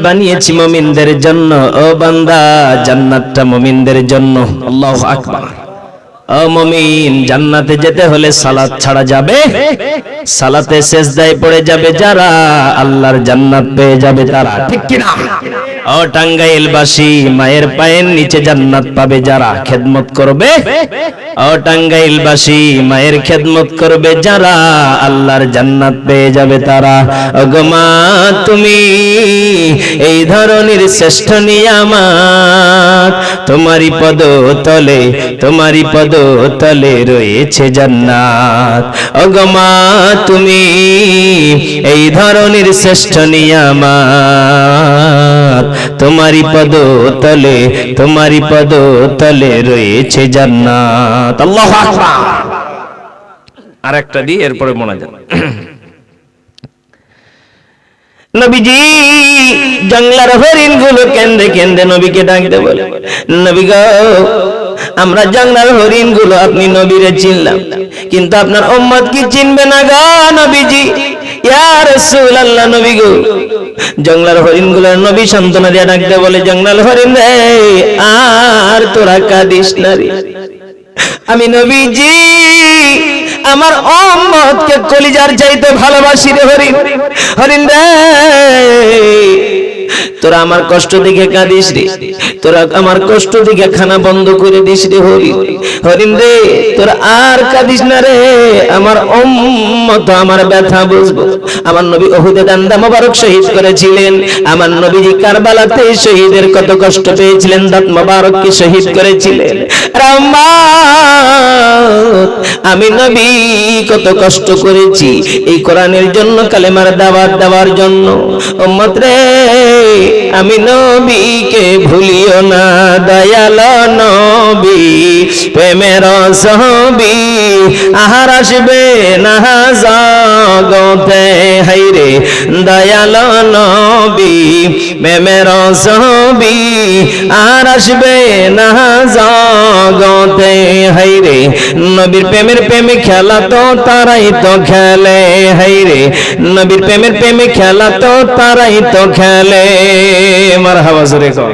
বানিয়েছি মুমিনদের জন্য। ও বান্দা, জান্নাতটা মুমিনদের জন্য। আল্লাহু আকবার। ও মুমিন, জান্নাতে যেতে হলে সালাত ছাড়া যাবে? সালাতে সিজদায় পড়ে যাবে যারা, আল্লাহর জান্নাত পেয়ে যাবে তারা। ঠিক কি না? ও টাঙ্গাইলবাসী, মায়ের পায়ের নিচে জান্নাত পাবে যারা খেদমত করবে। ও টাঙ্গাইলবাসী, মায়ের খেদমত করবে যারা, আল্লাহর জান্নাত পেয়ে যাবে তারা। ওগো মা, তুমি এই ধরনের শ্রেষ্ঠ নিয়ামত, তোমারই পদতলে, তোমারই পদতলে রয়েছে জান্নাত। ওগো মা, তুমি এই ধরনের শ্রেষ্ঠ নিয়ামত, তোমারই পদতলে, তোমারই পদতলে রয়েছে জান্নাত। আল্লাহু আকবার। আরেকটা দি, এরপরে মোনাজাত। নবীজি জঙ্গলার হরিণগুলো কেন্দ্রে কেন্দ্রে নবীকে ডাকতে বলে, নবী গো, আমরা জঙ্গলার হরিণগুলো আপনি নবীরে চিনলাম, কিন্তু আপনার উম্মত কি চিনবে না গো নবীজি? ইয়া রাসূলুল্লাহ, নবী গো, জঙ্গলার হরিণগুলোর নবী সান্ত্বনা দিয়ে ডাকতে বলে, জঙ্গলার হরিণ রে, আর তোরা কাঁদিস না রে, আমি নবীজি আমার উম্মতকে কলিজার চাইতে ভালোবাসি রে হরিণ। হরিণ রে, তোরা আমার কষ্ট দেখে কাঁদিস রে, তোরা আমার কষ্ট দেখে খানা বন্ধ করে দিস রে হরিণ। হরিণ রে, তোরা আর কাঁদিস না রে, আমার উম্মত আমার ব্যথা বুঝবো। আমার নবী উহুদে ডান্ডা মোবারক শহীদ করেছিলেন, আমার নবীজি কারবালাতে শহীদের কত কষ্ট পেয়েছিলেন, দাঁত মোবারককে শহীদ করেছিলেন। আমি নবী কত কষ্ট করেছি এই কোরআনের জন্য, কালেমার দাওয়াত দেওয়ার জন্য। উম্মত রে, আমি নবীকে ভুলিও না, দয়াল নবী প্রেমের সহবী, আহার আসবে না জগতে, হাইরে দয়াল নবী প্রেমের সহবী, আর আসবে না জগতে, হাইরে নবীর প্রেমের প্রেমে খেলা তো তারাই তো খেলে, হাইরে নবীর প্রেমের প্রেমে খেলা তো তারাই তো খেলে। মারহাবা জোরে কর।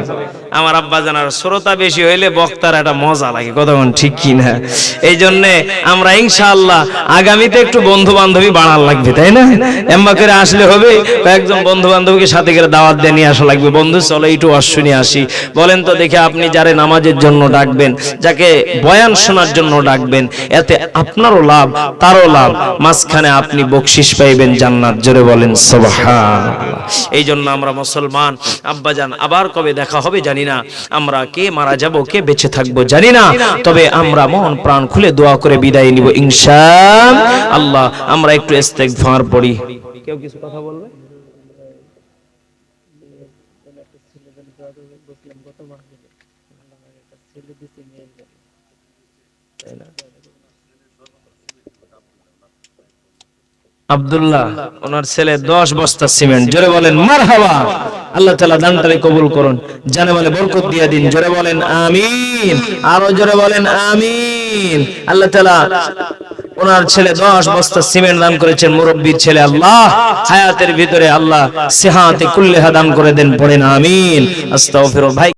আমার আব্বা জানার শ্রোতা বেশি হইলে বক্তার একটা মজা লাগে, কথা বলেন ঠিক কি না? এই জন্য আমরা ইনশাআল্লাহ আগামীতে একটু বন্ধু বান্ধবী বাড়ার লাগবে, তাই না? এম্বা করে আসলে হবে, কয়েকজন বন্ধু বান্ধবীকে সাথে করে দাওয়াত দিয়ে নিয়ে আসা লাগবে। বন্ধু চলো একটু ওয়াজ শুনে আসি। বলেন তো দেখে, আপনি যারে নামাজের জন্য ডাকবেন, যাকে বয়ান শোনার জন্য ডাকবেন, এতে আপনারও লাভ তারও লাভ, মাঝখানে আপনি বকশিশ পাইবেন জান্নাত। জোরে বলেন সুবহানাল্লাহ। এই জন্য আমরা মুসলমান আব্বাজান, আবার কবে দেখা হবে জানি না, আমরা কে মারা যাব কে বেঁচে থাকবো জানি না, তবে আমরা মন প্রাণ খুলে দোয়া করে বিদায় নিব ইনশাআল্লাহ। আমরা একটু ইস্তেগফার পড়ি। কেউ কিছু কথা বলবে? আব্দুল্লাহ, ওনার ছেলে 10 বস্তা সিমেন্ট। জোরে বলেন মারহাবা। আল্লাহ তাআলা দানটারে কবুল করুন, জানে বলে বরকত দিয়ে দিন। জোরে বলেন আমিন। আরো জোরে বলেন আমিন। আল্লাহ তাআলা ওনার ছেলে 10 বস্তা সিমেন্ট দান করেছেন, মুরব্বির ছেলে। আল্লাহ হায়াতের ভিতরে আল্লাহ সিহাতে কুল্লিহা দান করে দেন। পড়েন আমিন। আস্তাগফিরুল্লাহ। ভাই